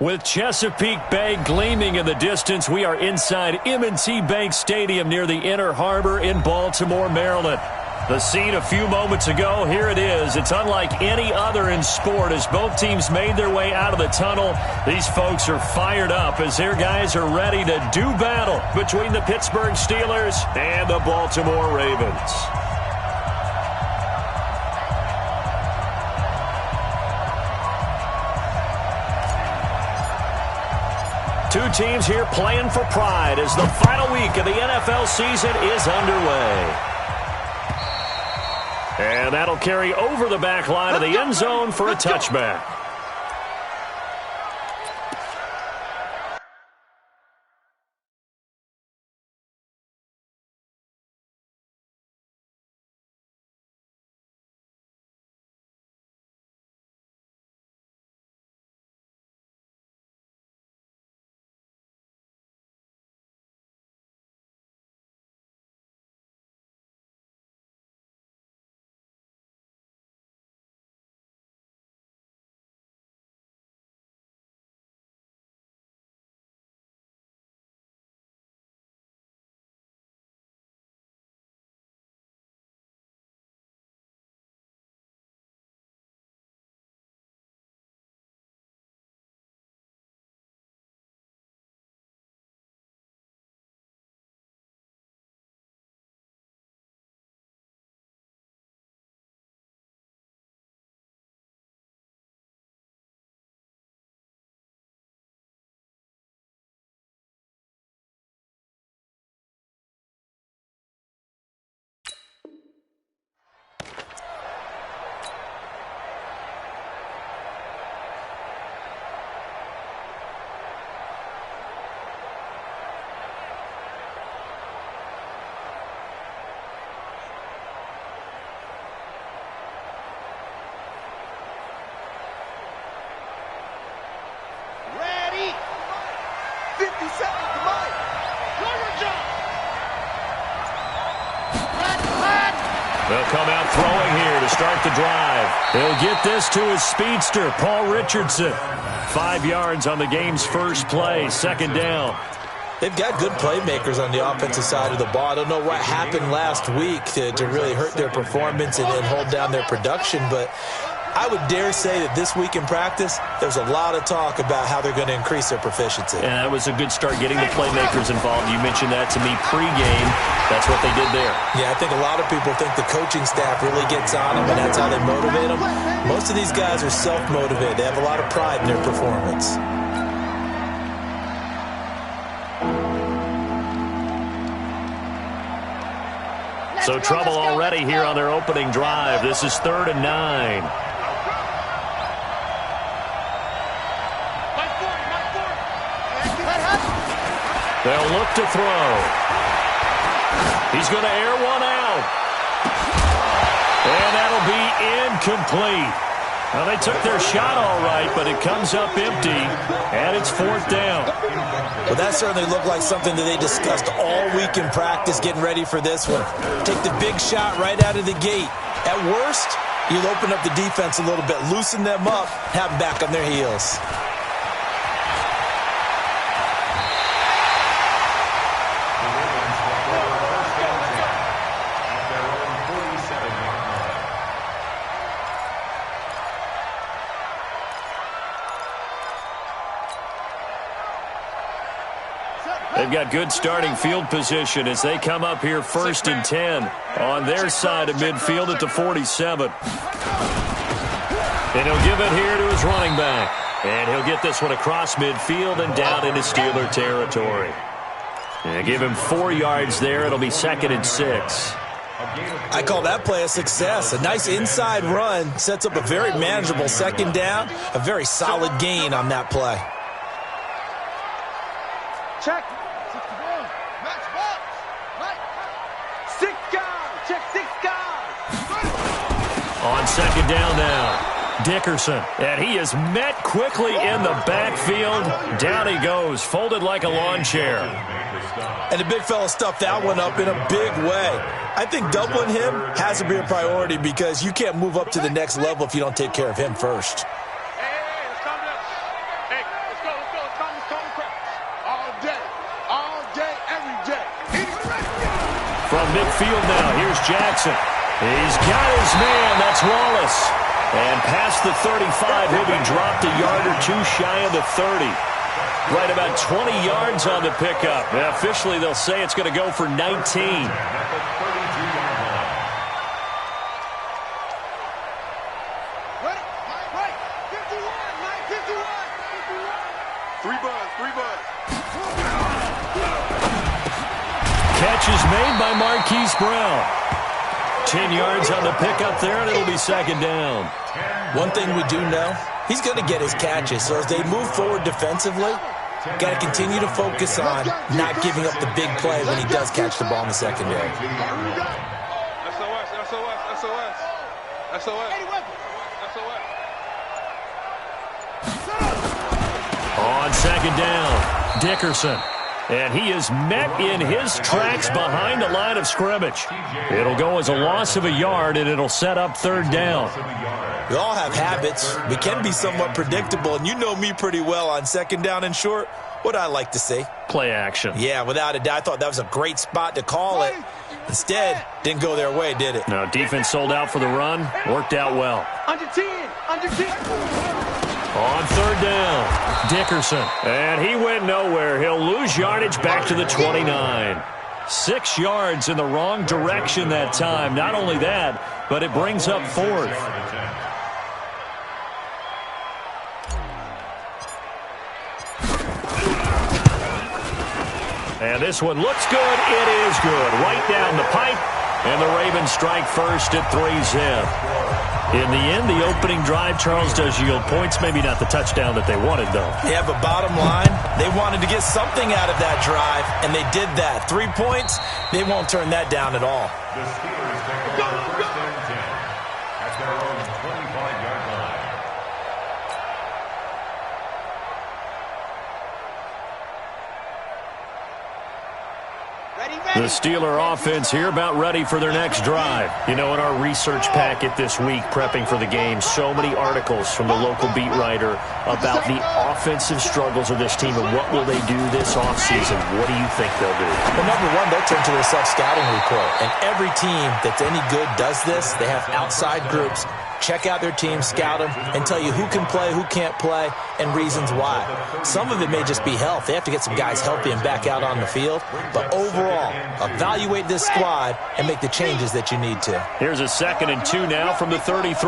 With Chesapeake Bay gleaming in the distance, we are inside M&T Bank Stadium near the Inner Harbor in Baltimore, Maryland. The scene a few moments ago, here it is. It's unlike any other in sport as both teams made their way out of the tunnel. These folks are fired up as their guys are ready to do battle between the Pittsburgh Steelers and the Baltimore Ravens. Two teams here playing for pride as the final week of the NFL season is underway. And that'll carry over the back line of the end zone for a touchback. They'll come out throwing here to start the drive. He'll get this to his speedster, Paul Richardson. 5 yards on the game's first play, second down. They've got good playmakers on the offensive side of the ball. I don't know what happened last week to really hurt their performance and hold down their production, but I would dare say that this week in practice, there's a lot of talk about how they're going to increase their proficiency. And that was a good start getting the playmakers involved. You mentioned that to me pregame. That's what they did there. Yeah, I think a lot of people think the coaching staff really gets on them, and that's how they motivate them. Most of these guys are self-motivated. They have a lot of pride in their performance. So trouble already here on their opening drive. This is 3rd and 9. They'll look to throw. He's going to air one out. And that'll be incomplete. Well, they took their shot all right, but it comes up empty, and it's 4th down. Well, that certainly looked like something that they discussed all week in practice getting ready for this one. Take the big shot right out of the gate. At worst, you'll open up the defense a little bit, loosen them up, have them back on their heels. They've got good starting field position as they come up here 1st and 10 on their side of midfield at the 47. And he'll give it here to his running back. And he'll get this one across midfield and down into Steeler territory. And give him 4 yards there. It'll be 2nd and 6. I call that play a success. A nice inside run sets up a very manageable second down. A very solid gain on that play. Check. 61. Match box. Right. 6 guys. Check 6 guys. On second down now, Dickerson. And he is met quickly in the backfield. Down he goes, folded like a lawn chair. And the big fella stuffed that one up in a big way. I think doubling him has to be a priority because you can't move up to the next level if you don't take care of him first. Hey, let's calm down. Hey, let's go. From midfield now, here's Jackson. He's got his man. That's Wallace. And past the 35, he'll be dropped a yard or two shy of the 30. Right about 20 yards on the pickup. And officially, they'll say it's going to go for 19. Catch is made by Marquise Brown. 10 yards on the pickup there, and it'll be second down. One thing we do know, he's going to get his catches. So as they move forward defensively, got to continue to focus on not giving up the big play when he does catch the ball in the secondary. On second down, Dickerson. And he is met in his tracks behind the line of scrimmage. It'll go as a loss of a yard, and it'll set up third down. We all have habits. We can be somewhat predictable, and you know me pretty well on second down and short. What I like to see? Play action. Yeah, without a doubt. I thought that was a great spot to call it. Instead, didn't go their way, did it? No, defense sold out for the run. Worked out well. Under 10. Under 10. On third down, Dickerson. And he went nowhere. He'll lose yardage back to the 29. 6 yards in the wrong direction that time. Not only that, but it brings up fourth. And this one looks good. It is good. Right down the pipe. And the Ravens strike first at 3-zip. In the end, the opening drive, Charles, does yield points. Maybe not the touchdown that they wanted, though. Yeah, but bottom line, they wanted to get something out of that drive, and they did that. 3 points, they won't turn that down at all. The Steelers take over first and 10 at their own 25-yard line. The Steeler offense here about ready for their next drive. You know, in our research packet this week, prepping for the game, so many articles from the local beat writer about the offensive struggles of this team and what will they do this offseason. What do you think they'll do? Well, number one, they'll turn to their self-scouting report. And every team that's any good does this. They have outside groups. Check out their team, scout them, and tell you who can play, who can't play, and reasons why. Some of it may just be health. They have to get some guys healthy and back out on the field. But overall, evaluate this squad and make the changes that you need to. Here's a 2nd and 2 now from the 33.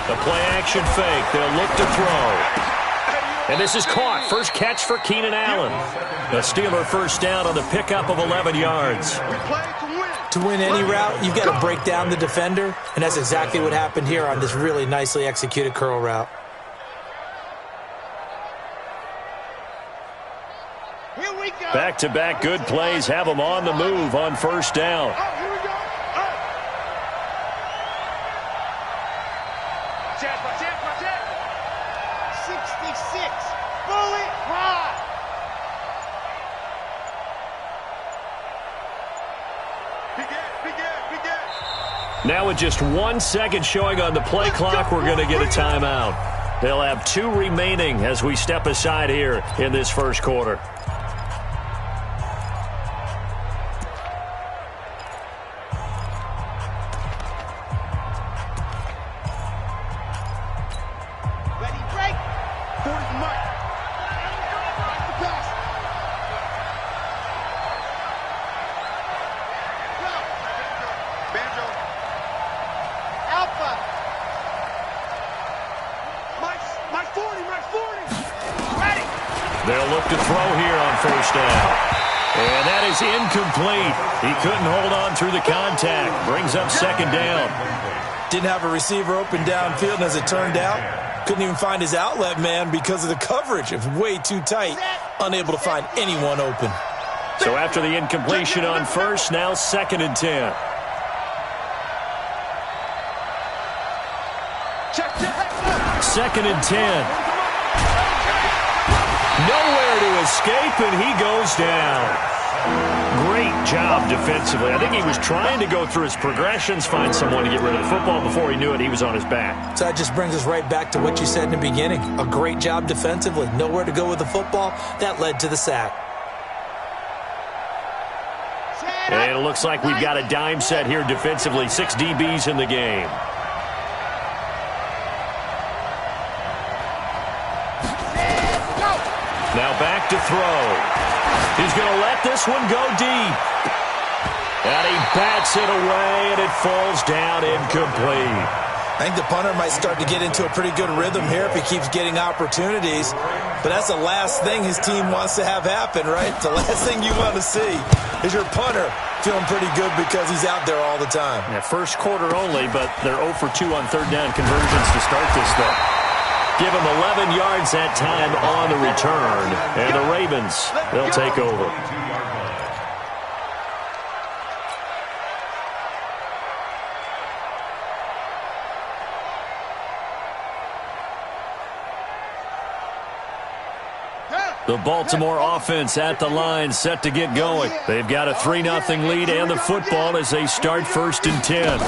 The play-action fake. They'll look to throw. And this is caught. First catch for Keenan Allen. The Steeler first down on the pickup of 11 yards. To win any route, you've got to break down the defender, and that's exactly what happened here on this really nicely executed curl route. Back-to-back good plays have them on the move on first down. Now with just 1 second showing on the play clock, we're going to get a timeout. They'll have 2 remaining as we step aside here in this first quarter. They'll look to throw here on first down. And that is incomplete. He couldn't hold on through the contact. Brings up second down. Didn't have a receiver open downfield, and as it turned out, couldn't even find his outlet man because of the coverage. It was way too tight. Unable to find anyone open. So after the incompletion on first, now 2nd and 10. Second and 10. Nowhere to escape, and he goes down. Great job defensively. I think he was trying to go through his progressions, find someone to get rid of the football. Before he knew it, he was on his back. So that just brings us right back to what you said in the beginning. A great job defensively. Nowhere to go with the football. That led to the sack. And it looks like we've got a dime set here defensively. 6 DBs in the game. Now back to throw. He's going to let this one go deep. And he bats it away, and it falls down incomplete. I think the punter might start to get into a pretty good rhythm here if he keeps getting opportunities. But that's the last thing his team wants to have happen, right? The last thing you want to see is your punter feeling pretty good because he's out there all the time. Yeah, first quarter only, but they're 0 for 2 on third down conversions to start this thing. Give him 11 yards that time on the return. And the Ravens, they'll take over. The Baltimore offense at the line, set to get going. They've got a 3-0 lead and the football as they start 1st and 10.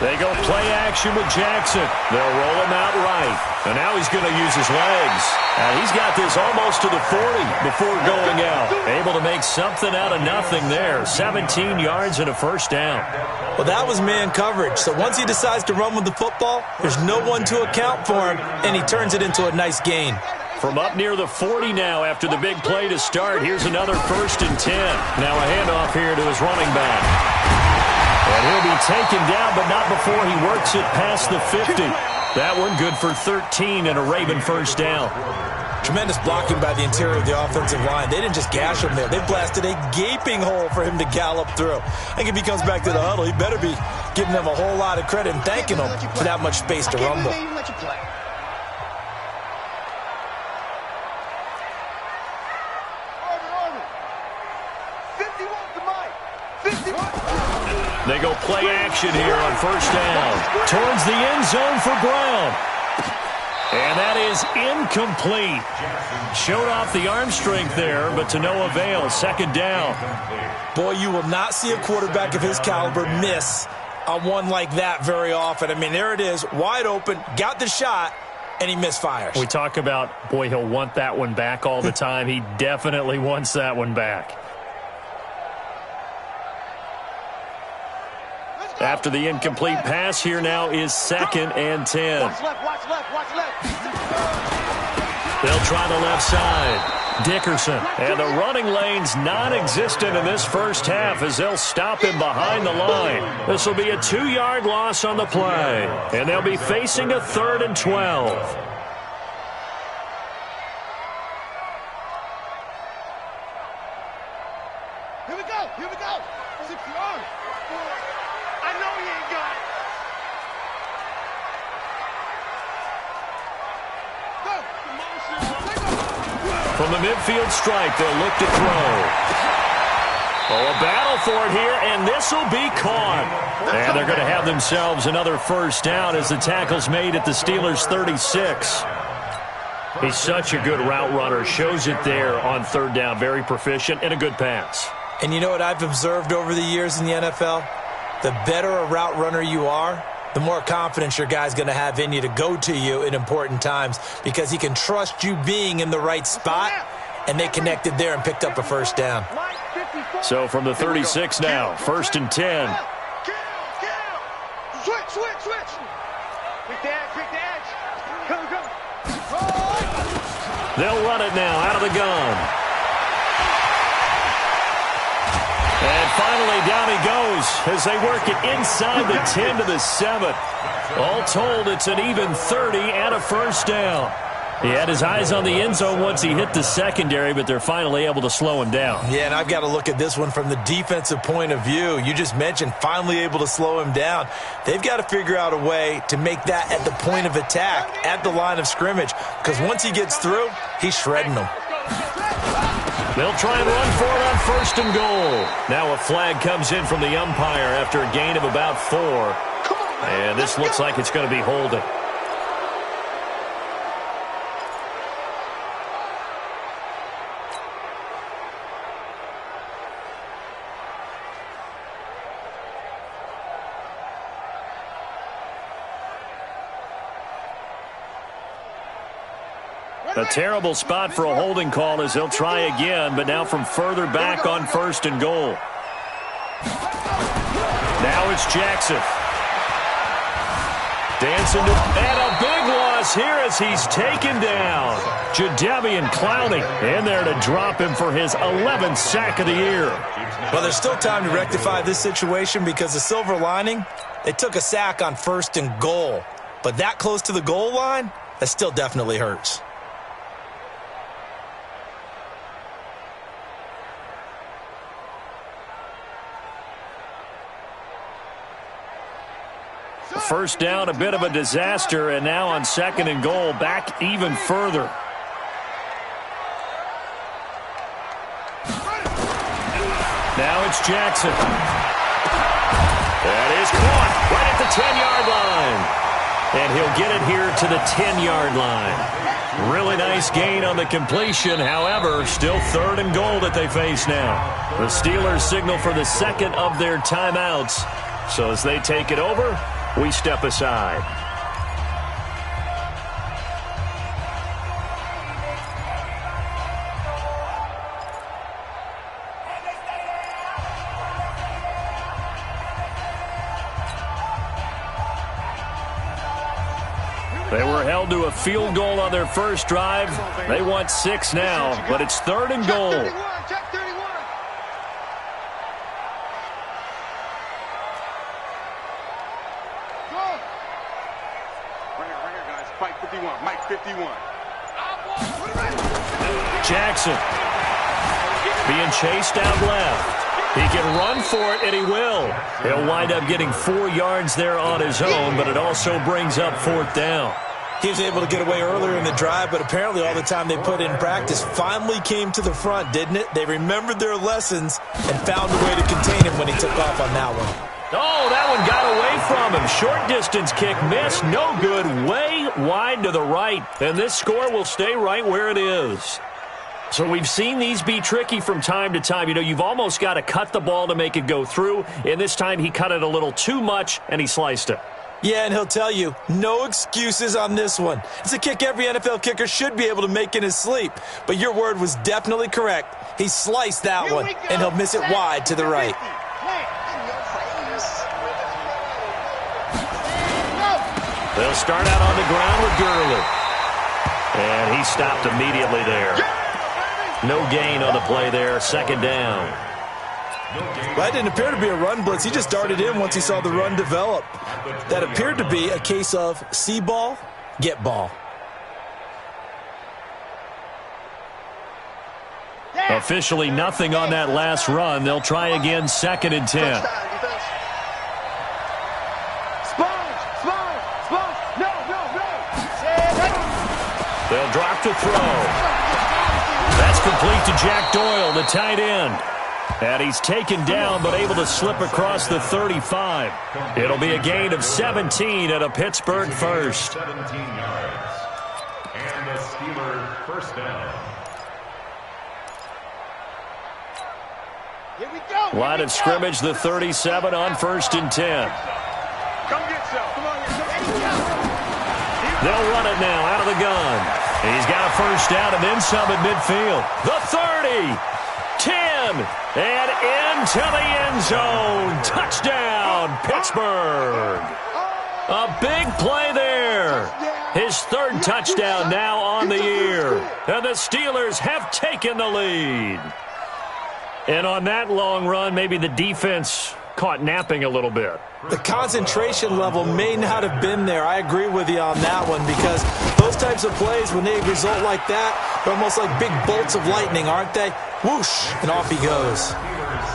They go play action with Jackson. They'll roll him out right. And now he's going to use his legs. And he's got this almost to the 40 before going out. Able to make something out of nothing there. 17 yards and a first down. Well, that was man coverage. So once he decides to run with the football, there's no one to account for him, and he turns it into a nice gain. From up near the 40 now after the big play to start. Here's another 1st and 10. Now a handoff here to his running back. And he'll be taken down, but not before he works it past the 50. That one good for 13 and a Raven first down. Tremendous blocking by the interior of the offensive line. They didn't just gash him there. They blasted a gaping hole for him to gallop through. I think if he comes back to the huddle, he better be giving them a whole lot of credit and thanking them for that much space to rumble. They go play action here on first down. Towards the end zone for Brown. And that is incomplete. Showed off the arm strength there, but to no avail. 2nd down. Boy, you will not see a quarterback of his caliber miss on one like that very often. I mean, there it is, wide open, got the shot, and he misfires. We talk about, boy, he'll want that one back all the time. He definitely wants that one back. After the incomplete pass, here now is 2nd and 10. Watch left, watch left, watch left. They'll try the left side. Dickerson. And the running lane's non-existent in this first half as they'll stop him behind the line. This will be a 2-yard loss on the play. And they'll be facing a 3rd and 12. Here we go, here we go. 6 yards. I know he ain't got it. From the midfield stripe, they'll look to throw. Oh, a battle for it here, and this will be caught. And they're going to have themselves another first down as the tackle's made at the Steelers' 36. He's such a good route runner. Shows it there on 3rd down. Very proficient and a good pass. And you know what I've observed over the years in the NFL? The better a route runner you are, the more confidence your guy's going to have in you to go to you in important times because he can trust you being in the right spot, and they connected there and picked up a first down. So from the 36 now, 1st and 10. Switch. Pick the edge. Come. They'll run it now out of the gun. And finally, down he goes as they work it inside the 10 to the 7. All told, it's an even 30 and a first down. He had his eyes on the end zone once he hit the secondary, but they're finally able to slow him down. Yeah, and I've got to look at this one from the defensive point of view. You just mentioned finally able to slow him down. They've got to figure out a way to make that at the point of attack, at the line of scrimmage, because once he gets through, he's shredding them. They'll try and run for it on 1st and goal. Now a flag comes in from the umpire after a gain of about 4. And this looks like it's going to be holding. A terrible spot for a holding call as they'll try again, but now from further back on 1st and goal. Now it's Jackson. Dancing to, and a big loss here as he's taken down. Jadeveon Clowney in there to drop him for his 11th sack of the year. Well, there's still time to rectify this situation because the silver lining, they took a sack on 1st and goal. But that close to the goal line, that still definitely hurts. First down, a bit of a disaster, and now on 2nd and goal, back even further. Now it's Jackson. That is caught right at the 10-yard line. And he'll get it here to the 10-yard line. Really nice gain on the completion. However, still 3rd and goal that they face now. The Steelers signal for the 2nd of their timeouts. So as they take it over, we step aside. They were held to a field goal on their first drive. They want 6 now, but it's 3rd and goal. Check 31. Go. Right here, guys. Fight 51. Mike 51. Jackson being chased out left. He can run for it, and he will. He'll wind up getting 4 yards there on his own, but it also brings up 4th down. He was able to get away earlier in the drive, but apparently all the time they put in practice finally came to the front, didn't it? They remembered their lessons and found a way to contain him when he took off on that one. Oh, that one got away from him. Short distance kick missed. No good. Way wide to the right. And this score will stay right where it is. So we've seen these be tricky from time to time. You know, you've almost got to cut the ball to make it go through. And this time he cut it a little too much, and he sliced it. Yeah, and he'll tell you, no excuses on this one. It's a kick every NFL kicker should be able to make in his sleep. But your word was definitely correct. He sliced that one, and he'll miss it wide to the right. They'll start out on the ground with Gurley. And he stopped immediately there. No gain on the play there. 2nd down. Well, that didn't appear to be a run blitz. He just darted in once he saw the run develop. That appeared to be a case of see ball, get ball. Officially nothing on that last run. They'll try again 2nd and 10. They'll drop to throw. That's complete to Jack Doyle, the tight end. And he's taken down but able to slip across the 35. It'll be a gain of 17 at a Pittsburgh first. 17 yards. And the Steelers first down. Here we go. Line of scrimmage, the 37 on 1st and 10. Come get some. Come on, They'll run it now out of the gun. He's got a first down and then some at midfield. The 30, 10, and into the end zone. Touchdown, Pittsburgh. A big play there. His 3rd touchdown now on the year. And the Steelers have taken the lead. And on that long run, maybe the defense caught napping a little bit. The concentration level may not have been there. I agree with you on that one because those types of plays, when they result like that, they're almost like big bolts of lightning, aren't they? Whoosh, and off he goes.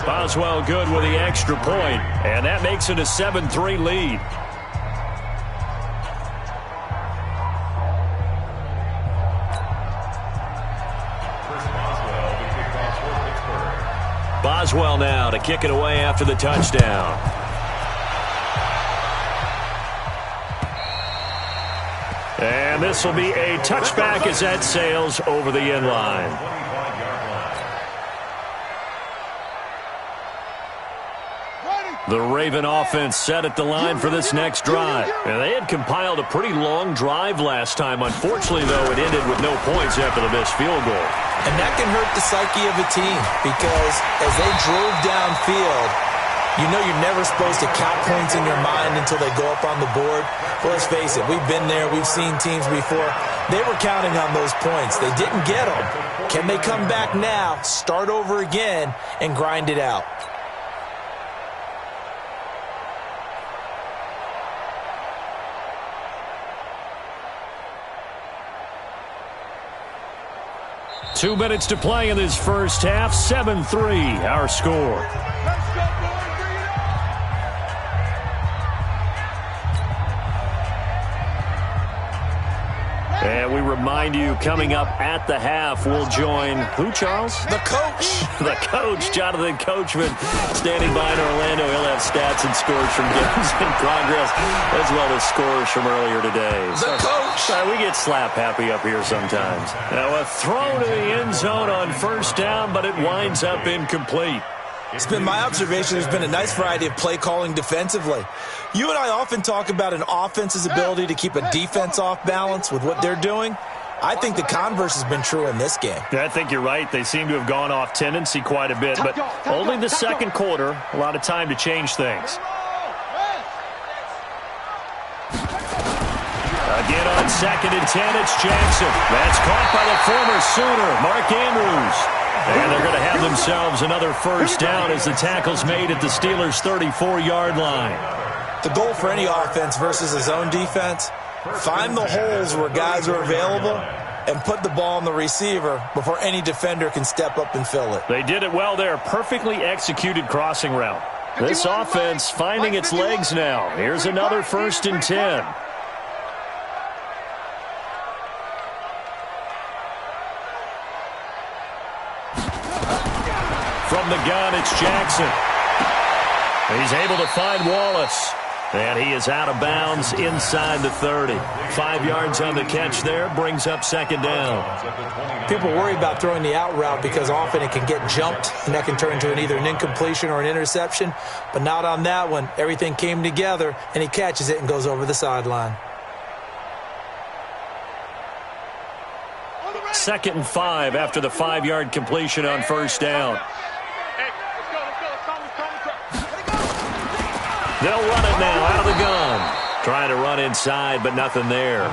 Boswell good with the extra point, and that makes it a 7-3 lead. Boswell now to kick it away after the touchdown. And this will be a touchback as that sails over the end line. The Raven offense set at the line for this next drive. And they had compiled a pretty long drive last time. Unfortunately, though, it ended with no points after the missed field goal. And that can hurt the psyche of a team because as they drove downfield, you know you're never supposed to count points in your mind until they go up on the board. Well, let's face it, we've been there. We've seen teams before. They were counting on those points. They didn't get them. Can they come back now, start over again, and grind it out? Two minutes to play in this first half. 7-3, our score. And we remind you, coming up at the half, we'll join who, Charles? The coach. The coach, Jonathan Coachman, standing by in Orlando. He'll have stats and scores from games in progress, as well as scores from earlier today. The coach. We get slap happy up here sometimes. Now a throw to the end zone on first down, but it winds up incomplete. It's been my observation there's been a nice variety of play calling defensively. You and I often talk about an offense's ability to keep a defense off balance with what they're doing. I think the converse has been true in this game. Yeah, I think you're right. They seem to have gone off tendency quite a bit, but only the second quarter, a lot of time to change things. Again on 2nd and 10, it's Jackson. That's caught by the former Sooner, Mark Andrews. And they're going to have themselves another first down as the tackle's made at the Steelers' 34-yard line. The goal for any offense versus a zone defense, find the holes where guys are available and put the ball on the receiver before any defender can step up and fill it. They did it well there. Perfectly executed crossing route. This offense finding its legs now. Here's another 1st and 10. From the gun, it's Jackson. He's able to find Wallace. And he is out of bounds inside the 30. 5 yards on the catch there, brings up 2nd down. People worry about throwing the out route because often it can get jumped, and that can turn into either an incompletion or an interception. But not on that one. Everything came together, and he catches it and goes over the sideline. 2nd and 5 after the 5-yard completion on first down. They'll run it now out of the gun. Trying to run inside, but nothing there.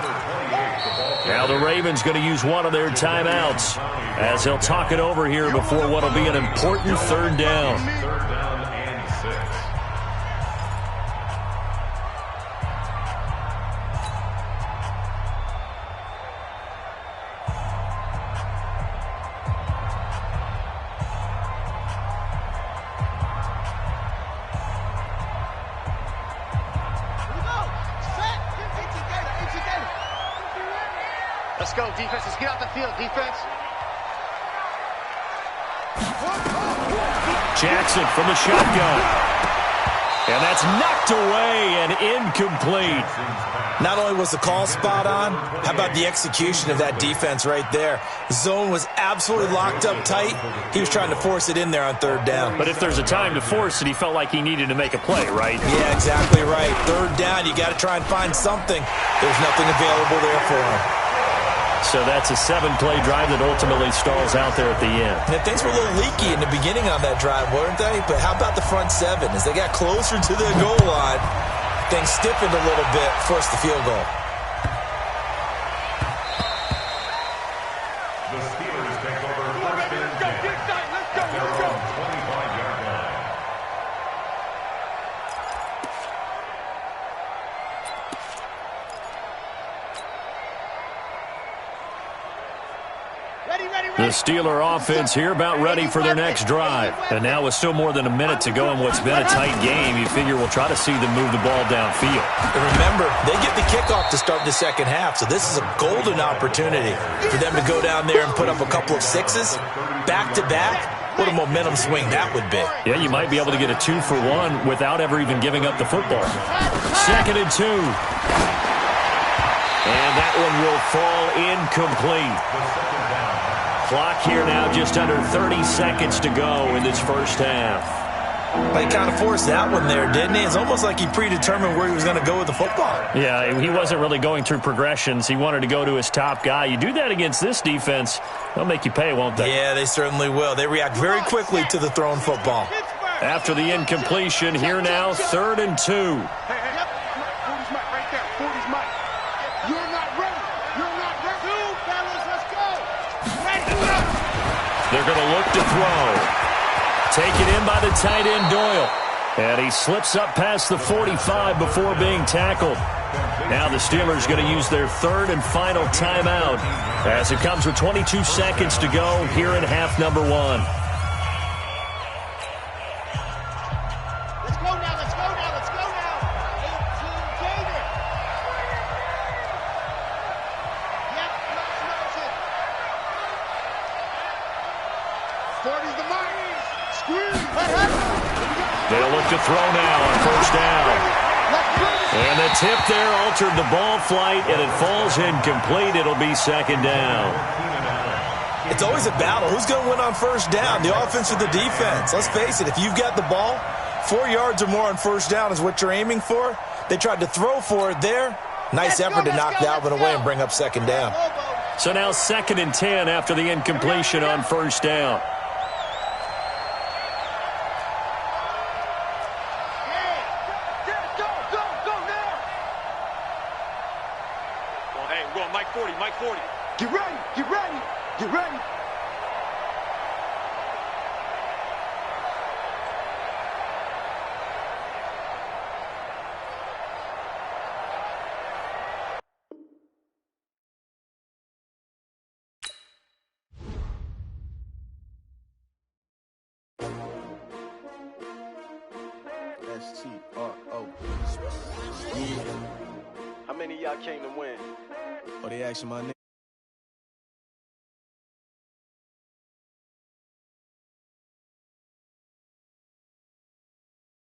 Now the Ravens going to use one of their timeouts as he'll talk it over here before what will be an important 3rd down. 3rd down and 6. Let's go, defense. Let's get out the field, defense. Jackson from the shotgun. And that's knocked away and incomplete. Not only was the call spot on, how about the execution of that defense right there? Zone was absolutely locked up tight. He was trying to force it in there on 3rd down. But if there's a time to force it, he felt like he needed to make a play, right? Yeah, exactly right. 3rd down, you got to try and find something. There's nothing available there for him. So that's a 7-play drive that ultimately stalls out there at the end. And things were a little leaky in the beginning on that drive, weren't they? But how about the front 7? As they got closer to the goal line, things stiffened a little bit, forced the field goal. The Steelers take over 1st and 10 at their own 25-yard line. The Steeler offense here about ready for their next drive. And now with still more than a minute to go in what's been a tight game, you figure we'll try to see them move the ball downfield. And remember, they get the kickoff to start the second half, so this is a golden opportunity for them to go down there and put up a couple of 6s back-to-back. What a momentum swing that would be. Yeah, you might be able to get a 2-for-1 without ever even giving up the football. 2nd and 2. And that one will fall incomplete. Clock here now, just under 30 seconds to go in this first half. He kind of forced that one there, didn't he? It's almost like he predetermined where he was going to go with the football. Yeah, he wasn't really going through progressions. He wanted to go to his top guy. You do that against this defense, they'll make you pay, won't they? Yeah, they certainly will. They react very quickly to the thrown football. After the incompletion, here now, 3rd and 2. Hey, 40's Mike right there. 40's Mike. You're not ready. You're not ready. Two, fellas, let's go. They're going to look to throw. Taken in by the tight end, Doyle. And he slips up past the 45 before being tackled. Now the Steelers going to use their 3rd and final timeout as it comes with 22 seconds to go here in half number 1. Let's go now. Let's go now. Let's go now. 18 Gator. Yep, motion. 40's the mark. They'll look to throw now on 1st down. And the tip there altered the ball flight, and it falls incomplete. It'll be 2nd down. It's always a battle. Who's going to win on 1st down, the offense or the defense? Let's face it, if you've got the ball, 4 yards or more on 1st down is what you're aiming for. They tried to throw for it there. Nice effort to knock that one away and bring up 2nd down. So now 2nd and 10 after the incompletion on 1st down. Mike 40. Get ready. Get ready. Get ready. STRO. Yeah. How many of y'all came to win? Oh, they asking my name?